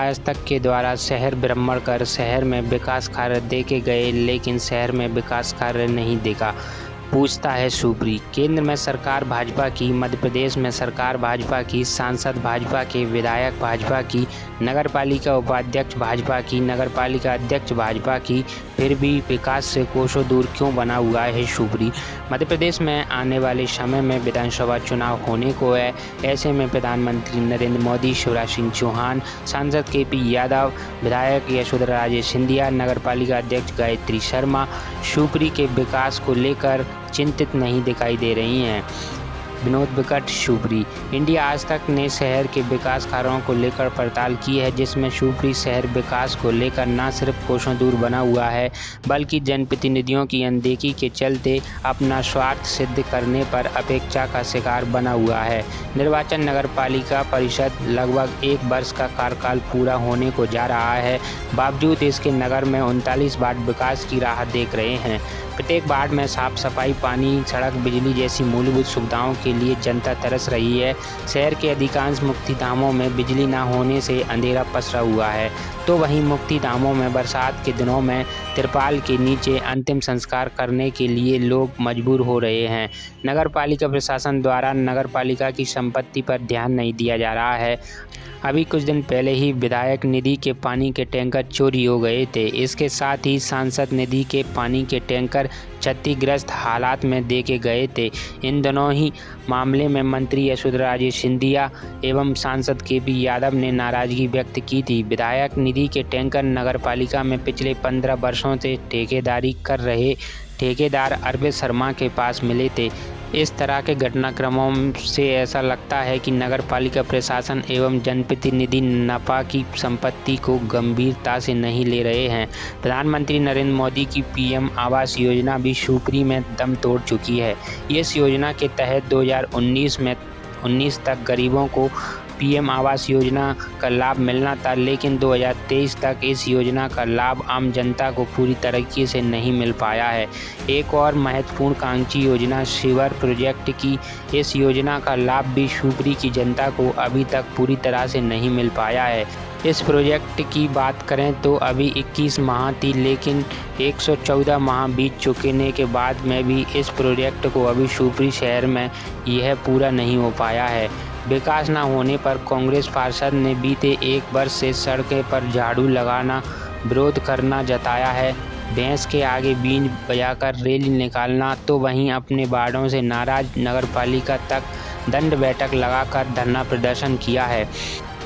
आज तक के द्वारा शहर भ्रमण कर शहर में विकास कार्य देखे गए, लेकिन शहर में विकास कार्य नहीं देखा। पूछता है शिवपुरी। केंद्र में सरकार भाजपा की, मध्य प्रदेश में सरकार भाजपा की, सांसद भाजपा के, विधायक भाजपा की, नगरपालिका उपाध्यक्ष भाजपा की, नगरपालिका अध्यक्ष भाजपा की, फिर भी विकास से कोसों दूर क्यों बना हुआ है शिवपुरी। मध्य प्रदेश में आने वाले समय में विधानसभा चुनाव होने को है। ऐसे में प्रधानमंत्री नरेंद्र मोदी, शिवराज सिंह चौहान, सांसद KP यादव, विधायक यशोधरा राजे सिंधिया, नगरपालिका अध्यक्ष गायत्री शर्मा शिवपुरी के विकास को लेकर चिंतित नहीं दिखाई दे रही हैं। विनोद विकट शिवपुरी। इंडिया आज तक ने शहर के विकास कार्यों को लेकर पड़ताल की है, जिसमें शिवपुरी शहर विकास को लेकर न सिर्फ कोसों दूर बना हुआ है, बल्कि जनप्रतिनिधियों की अनदेखी के चलते अपना स्वार्थ सिद्ध करने पर अपेक्षा का शिकार बना हुआ है। निर्वाचन नगरपालिका परिषद लगभग 1 वर्ष का कार्यकाल पूरा होने को जा रहा है, बावजूद इसके नगर में 39 वार्ड विकास की राह देख रहे हैं। प्रत्येक वार्ड में साफ सफाई, पानी, सड़क, बिजली जैसी मूलभूत सुविधाओं के लिए जनता तरस रही है। शहर के अधिकांश मुक्तिधामों में बिजली न होने से अंधेरा पसरा हुआ है, तो वहीं मुक्तिधामों में बरसात के दिनों में तिरपाल के नीचे अंतिम संस्कार करने के लिए लोग मजबूर हो रहे हैं। नगरपालिका प्रशासन द्वारा नगरपालिका की संपत्ति पर ध्यान नहीं दिया जा रहा है। अभी कुछ दिन पहले ही विधायक निधि के पानी के टैंकर चोरी हो गए थे। इसके साथ ही सांसद निधि के पानी के टैंकर क्षतिग्रस्त हालात में देखे गए थे। इन दोनों ही मामले में मंत्री यशोधरा राजे सिंधिया एवं सांसद KP यादव ने नाराजगी व्यक्त की थी। विधायक निधि के टैंकर नगरपालिका में पिछले 15 वर्षों से ठेकेदारी कर रहे ठेकेदार अरविंद शर्मा के पास मिले थे। इस तरह के घटनाक्रमों से ऐसा लगता है कि नगरपालिका प्रशासन एवं जनप्रतिनिधि नपा की संपत्ति को गंभीरता से नहीं ले रहे हैं। प्रधानमंत्री नरेंद्र मोदी की PM आवास योजना भी शिवपुरी में दम तोड़ चुकी है। इस योजना के तहत 2019 तक गरीबों को PM आवास योजना का लाभ मिलना था, लेकिन 2023 तक इस योजना का लाभ आम जनता को पूरी तरीके से नहीं मिल पाया है। एक और महत्वपूर्ण कांक्षी योजना सीवर प्रोजेक्ट की, इस योजना का लाभ भी शिवपुरी की जनता को अभी तक पूरी तरह से नहीं मिल पाया है। इस प्रोजेक्ट की बात करें तो अभी 21 माह थी, लेकिन 114 माह बीत चुकने के बाद में भी इस प्रोजेक्ट को अभी शिवपुरी शहर में यह पूरा नहीं हो पाया है। विकास न होने पर कांग्रेस पार्षद ने बीते 1 वर्ष से सड़कों पर झाड़ू लगाना, विरोध करना जताया है। भैंस के आगे बीन बजाकर रैली निकालना, तो वहीं अपने वार्डों से नाराज नगरपालिका तक दंड बैठक लगाकर धरना प्रदर्शन किया है।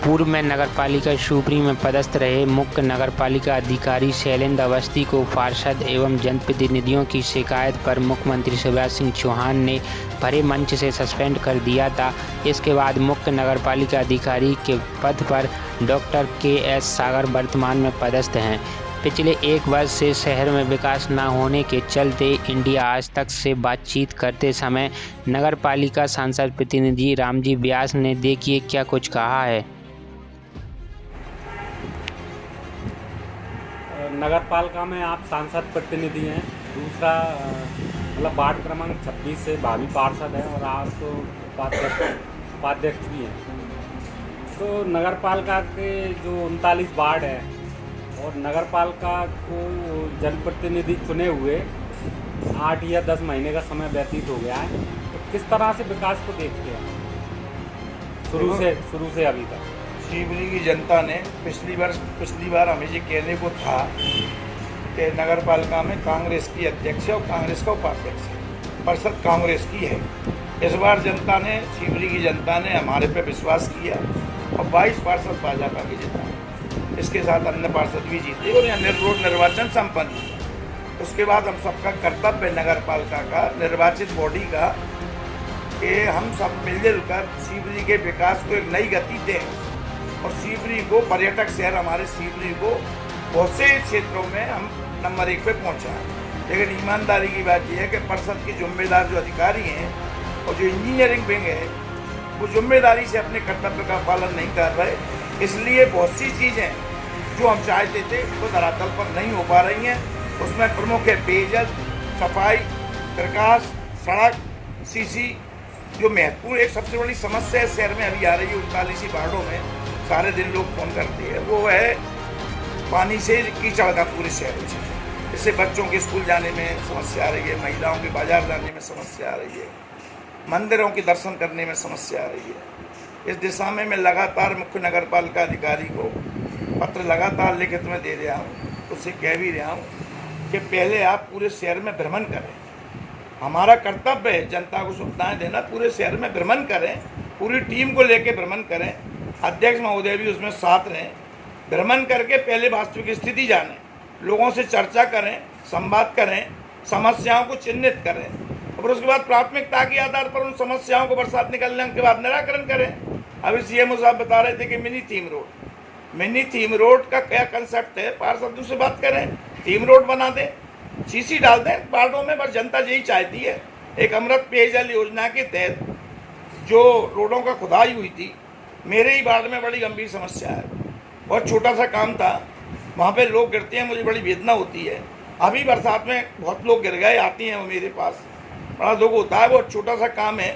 पूर्व में नगरपालिका शिवपुरी में पदस्थ रहे मुख्य नगरपालिका अधिकारी शैलेंद्र अवस्थी को पार्षद एवं जनप्रतिनिधियों की शिकायत पर मुख्यमंत्री शिवराज सिंह चौहान ने भरे मंच से सस्पेंड कर दिया था। इसके बाद मुख्य नगरपालिका अधिकारी के पद पर डॉक्टर KS सागर वर्तमान में पदस्थ हैं। पिछले 1 वर्ष से शहर में विकास न होने के चलते इंडिया आज तक से बातचीत करते समय नगरपालिका सांसद प्रतिनिधि रामजी व्यास ने देखिए क्या कुछ कहा है। नगरपालिका में आप सांसद प्रतिनिधि हैं, दूसरा मतलब वार्ड क्रमांक 26 से भावी पार्षद हैं और आप तो उपाध्यक्ष भी हैं। तो नगरपालिका के जो 39 वार्ड हैं और नगरपालिका को जनप्रतिनिधि चुने हुए 8 या 10 महीने का समय व्यतीत हो गया है, तो किस तरह से विकास को देखते हैं शुरू से अभी तक? शिवपुरी की जनता ने पिछली बार हमें ये कहने को था कि नगरपालिका में कांग्रेस की अध्यक्ष और कांग्रेस का उपाध्यक्ष है, परिषद कांग्रेस की है। इस बार जनता ने, शिवपुरी की जनता ने हमारे पे विश्वास किया और 22 पार्षद भाजपा की जीता। इसके साथ अन्य पार्षद भी जीते और यहाँ निर्वाचन संपन्न हुआ। उसके बाद हम सबका कर्तव्य नगरपालिका का, निर्वाचित बॉडी का, कि हम सब मिलजुल कर शिवपुरी के विकास को एक नई गति दें और शिवपुरी को, पर्यटक शहर हमारे शिवपुरी को बहुत से क्षेत्रों में हम नंबर 1 पे पहुंचाएं। लेकिन ईमानदारी की बात यह है कि परिषद के जिम्मेदार जो अधिकारी हैं और जो इंजीनियरिंग विंग है, वो जिम्मेदारी से अपने कर्तव्य का पालन नहीं कर रहे। इसलिए बहुत सी चीज़ें जो हम चाहते थे वो धरातल पर नहीं हो पा रही हैं। उसमें प्रमुख है पेयजल, सफाई, प्रकाश, सड़क, CC। जो महत्वपूर्ण एक सबसे बड़ी समस्या है शहर में अभी आ रही है 39 वार्डों में, सारे दिन लोग फ़ोन करते हैं, वो है पानी से कीचड़ का पूरे शहर में। इससे बच्चों के स्कूल जाने में समस्या आ रही है, महिलाओं के बाजार जाने में समस्या आ रही है, मंदिरों के दर्शन करने में समस्या आ रही है। इस दिशा में मैं लगातार मुख्य नगर पालिका अधिकारी को पत्र लगातार लिखित में दे रहा हूँ, उससे कह भी रहा हूँ कि पहले आप पूरे शहर में भ्रमण करें। हमारा कर्तव्य है जनता को सुविधाएं देना, पूरे शहर में भ्रमण करें, पूरी टीम को लेकर भ्रमण करें, अध्यक्ष महोदय भी उसमें साथ रहें। भ्रमण करके पहले वास्तविक स्थिति जानें, लोगों से चर्चा करें, संवाद करें, समस्याओं को चिन्हित करें और उसके बाद प्राथमिकता के आधार पर उन समस्याओं को बरसात निकलने के बाद निराकरण करें। अभी सीएमओ साहब बता रहे थे कि मिनी थीम रोड का क्या कंसेप्ट है, पार्षदों से बात करें, थीम रोड बना दें, सीसी डाल दें वार्डों में। बस जनता यही चाहती है। एक अमृत पेयजल योजना के तहत जो रोडों का खुदाई हुई थी, मेरे ही वार्ड में बड़ी गंभीर समस्या है। बहुत छोटा सा काम था, वहाँ पे लोग गिरते हैं, मुझे बड़ी वेदना होती है। अभी बरसात में बहुत लोग गिर गए, आती हैं वो मेरे पास, बड़ा दुख होता है। बहुत छोटा सा काम है,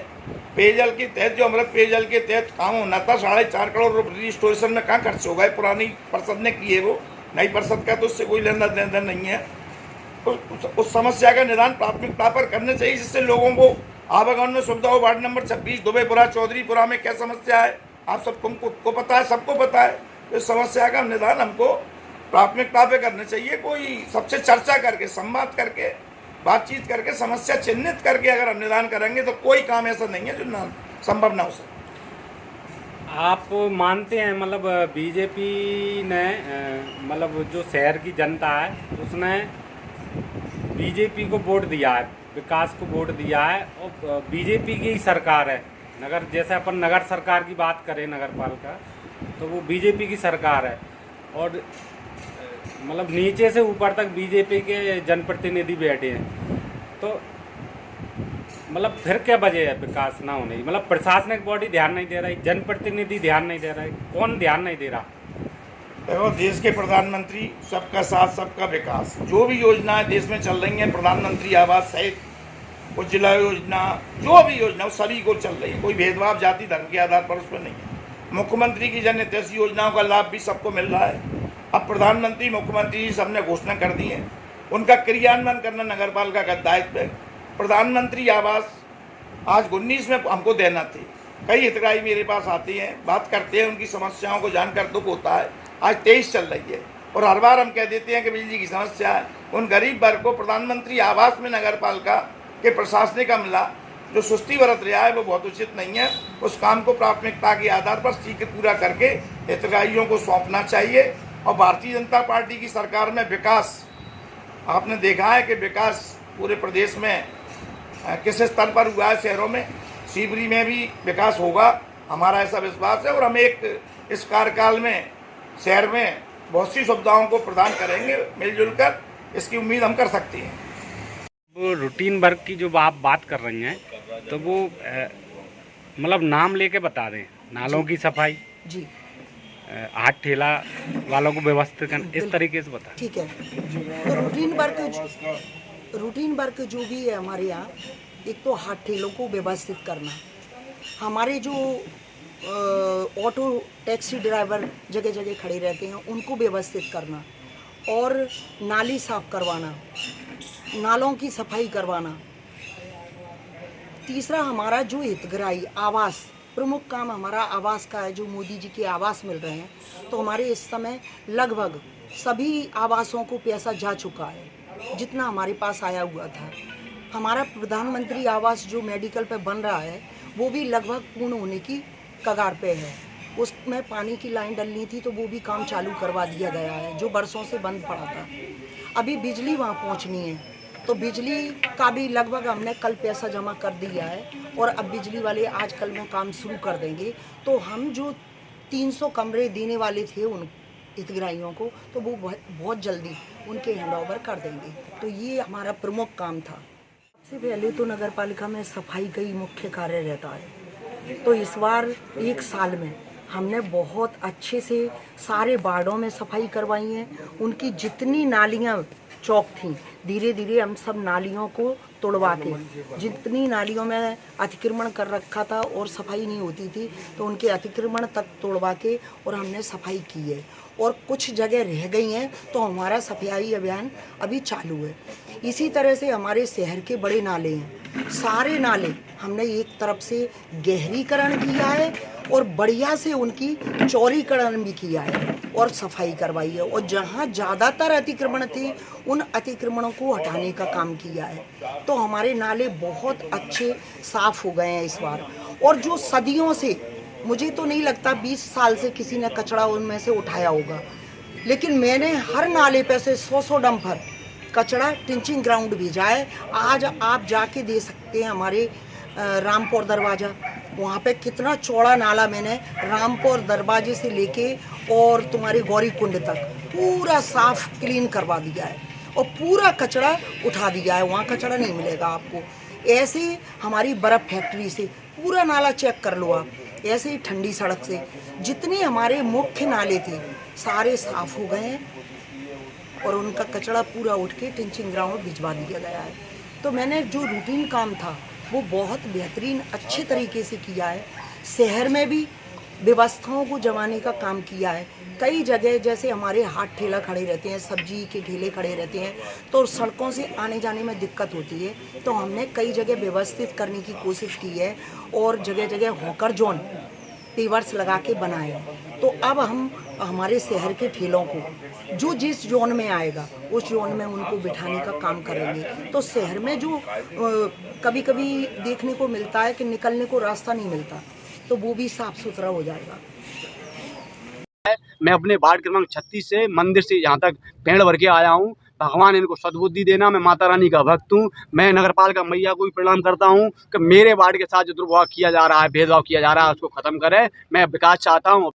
पेयजल के तहत जो अमृत पेयजल के तहत काम होना था, 4.5 करोड़ रुपये रजिस्ट्रेशन में कहाँ खर्च हो गए। पुरानी परिषद ने किए, वो नई परिषद का तो उससे कोई लेना देना नहीं है। उस समस्या का निदान प्राथमिकता पर करने चाहिए, जिससे लोगों को आवागमन में सुविधा हो। वार्ड नंबर 26 दुबेपुरा चौधरीपुरा में क्या समस्या है, आप सबको पता है, सबको पता है। इस समस्या का निदान हमको प्राथमिकता पे करना चाहिए। कोई सबसे चर्चा करके, संवाद करके, बातचीत करके, समस्या चिन्हित करके अगर हम निदान करेंगे तो कोई काम ऐसा नहीं है जो ना संभव ना हो सके। आप मानते हैं मतलब बीजेपी ने मतलब जो शहर की जनता है उसने बीजेपी को वोट दिया है, विकास को वोट दिया है और बीजेपी की ही सरकार है। नगर जैसे अपन नगर सरकार की बात करें, नगर पालिका, तो वो बीजेपी की सरकार है और मतलब नीचे से ऊपर तक बीजेपी के जनप्रतिनिधि बैठे हैं। तो मतलब फिर क्या वजह है विकास ना होने की? मतलब प्रशासनिक बॉडी ध्यान नहीं दे रही, जनप्रतिनिधि ध्यान नहीं दे रहे, कौन ध्यान नहीं दे रहा? देखो, देश के प्रधानमंत्री सबका साथ सबका विकास, जो भी योजनाएं देश में चल रही हैं, प्रधानमंत्री आवास सहित उज्ज्वला योजना, जो भी योजना वो सभी को चल रही है। कोई भेदभाव जाति धर्म के आधार पर उस पर नहीं है। मुख्यमंत्री की जन हितैषी योजनाओं का लाभ भी सबको मिल रहा है। अब प्रधानमंत्री, मुख्यमंत्री जी सबने घोषणा कर दी है, उनका क्रियान्वयन करना नगर पालिका का दायित्व है। प्रधानमंत्री आवास आज 19 में हमको देना थी। कई हितग्राही मेरे पास आते हैं, बात करते हैं, उनकी समस्याओं को जानकर दुख होता है। आज 23 चल रही है और हर बार हम कह देते हैं कि बिजली की समस्या है। उन गरीब वर्ग को प्रधानमंत्री आवास में नगर पालिका के प्रशासनिक अमला जो सुस्ती बरत रहा है वो बहुत उचित नहीं है। उस काम को प्राथमिकता के आधार पर शीघ्र पूरा करके हितग्राहियों को सौंपना चाहिए। और भारतीय जनता पार्टी की सरकार में विकास, आपने देखा है कि विकास पूरे प्रदेश में किस स्तर पर हुआ है। शहरों में, शिवरी में भी विकास होगा, हमारा ऐसा विश्वास है। और हम एक इस कार्यकाल में शहर में बहुत सी सुविधाओं को प्रदान करेंगे मिलजुल कर, इसकी उम्मीद हम कर सकते हैं। वो रूटीन वर्क की जो आप बात कर रही हैं, तो वो मतलब नाम लेके बता दें। नालों की सफाई जी, हाथ ठेला वालों को व्यवस्थित करना, इस तरीके से बता। ठीक है। तो रूटीन वर्क जो भी है हमारे यहाँ, एक तो हाथ ठेलों को व्यवस्थित करना, हमारे जो ऑटो टैक्सी ड्राइवर जगह जगह खड़े रहते हैं उनको व्यवस्थित करना, और नाली साफ करवाना, नालों की सफाई करवाना। तीसरा, हमारा जो हितग्राही आवास, प्रमुख काम हमारा आवास का है, जो मोदी जी के आवास मिल रहे हैं। तो हमारे इस समय लगभग सभी आवासों को पैसा जा चुका है, जितना हमारे पास आया हुआ था। हमारा प्रधानमंत्री आवास जो मेडिकल पे बन रहा है वो भी लगभग पूर्ण होने की कगार पे है। उसमें पानी की लाइन डलनी थी तो वो भी काम चालू करवा दिया गया है, जो बरसों से बंद पड़ा था। अभी बिजली वहाँ पहुँचनी है, तो बिजली का भी लगभग हमने कल पैसा जमा कर दिया है और अब बिजली वाले आज कल में काम शुरू कर देंगे। तो हम जो 300 कमरे देने वाले थे उन हितग्राहियों को, तो वो बहुत जल्दी उनके हैंडओवर कर देंगे। तो ये हमारा प्रमुख काम था। सबसे पहले तो नगर पालिका में सफाई का ही मुख्य कार्य रहता है। तो इस बार 1 साल में हमने बहुत अच्छे से सारे वार्डों में सफाई करवाई है। उनकी जितनी नालियाँ चौक थी, धीरे धीरे हम सब नालियों को तोड़वा के, जितनी नालियों में अतिक्रमण कर रखा था और सफाई नहीं होती थी तो उनके अतिक्रमण तक तोड़वा के और हमने सफाई की है। और कुछ जगह रह गई हैं तो हमारा सफाई अभियान अभी चालू है। इसी तरह से हमारे शहर के बड़े नाले हैं, सारे नाले हमने एक तरफ से गहरीकरण किया है और बढ़िया से उनकी चौड़ीकरण भी किया है और सफाई करवाई है। और जहाँ ज़्यादातर अतिक्रमण थे उन अतिक्रमणों को हटाने का काम किया है। तो हमारे नाले बहुत अच्छे साफ हो गए हैं इस बार। और जो सदियों से, मुझे तो नहीं लगता 20 साल से किसी ने कचरा उनमें से उठाया होगा, लेकिन मैंने हर नाले पे से 100 डंपर कचरा टिंचिंग ग्राउंड भेजा है। आज आप जाके दे सकते हैं हमारे रामपुर दरवाज़ा, वहाँ पे कितना चौड़ा नाला मैंने रामपुर दरवाजे से लेके और तुम्हारे गौरी कुंड तक पूरा साफ क्लीन करवा दिया है और पूरा कचरा उठा दिया है। वहाँ कचरा नहीं मिलेगा आपको। ऐसे ही हमारी बर्फ़ फैक्ट्री से पूरा नाला चेक कर लो आप। ऐसे ही ठंडी सड़क से जितने हमारे मुख्य नाले थे सारे साफ हो गए हैं और उनका कचरा पूरा उठ के टिंचिंग ग्राउंड भिजवा दिया गया है। तो मैंने जो रूटीन काम था वो बहुत बेहतरीन अच्छे तरीके से किया है। शहर में भी व्यवस्थाओं को जमाने का काम किया है। कई जगह जैसे हमारे हाथ ठेला खड़े रहते हैं, सब्जी के ठेले खड़े रहते हैं, तो सड़कों से आने जाने में दिक्कत होती है। तो हमने कई जगह व्यवस्थित करने की कोशिश की है और जगह जगह हॉकर जोन पेवर्स लगा के बनाए हैं। तो अब हम हमारे शहर के ठेलों को जो जिस जोन में आएगा उस जोन में उनको बिठाने का काम करेंगे। तो शहर में जो कभी कभी देखने को मिलता है कि निकलने को रास्ता नहीं मिलता, तो वो भी साफ सुथरा हो जाएगा। मैं अपने वार्ड क्रमांक 36 से मंदिर से यहाँ तक पेड़ भर के आया हूँ। भगवान इनको सद्बुद्धि देना। मैं माता रानी का भक्त हूँ। मैं नगरपालिका मैया को भी प्रणाम करता हूँ कि मेरे वार्ड के साथ जो दुर्व्यवहार किया जा रहा है, भेदभाव किया जा रहा है, उसको खत्म करें। मैं विकास चाहता हूँ।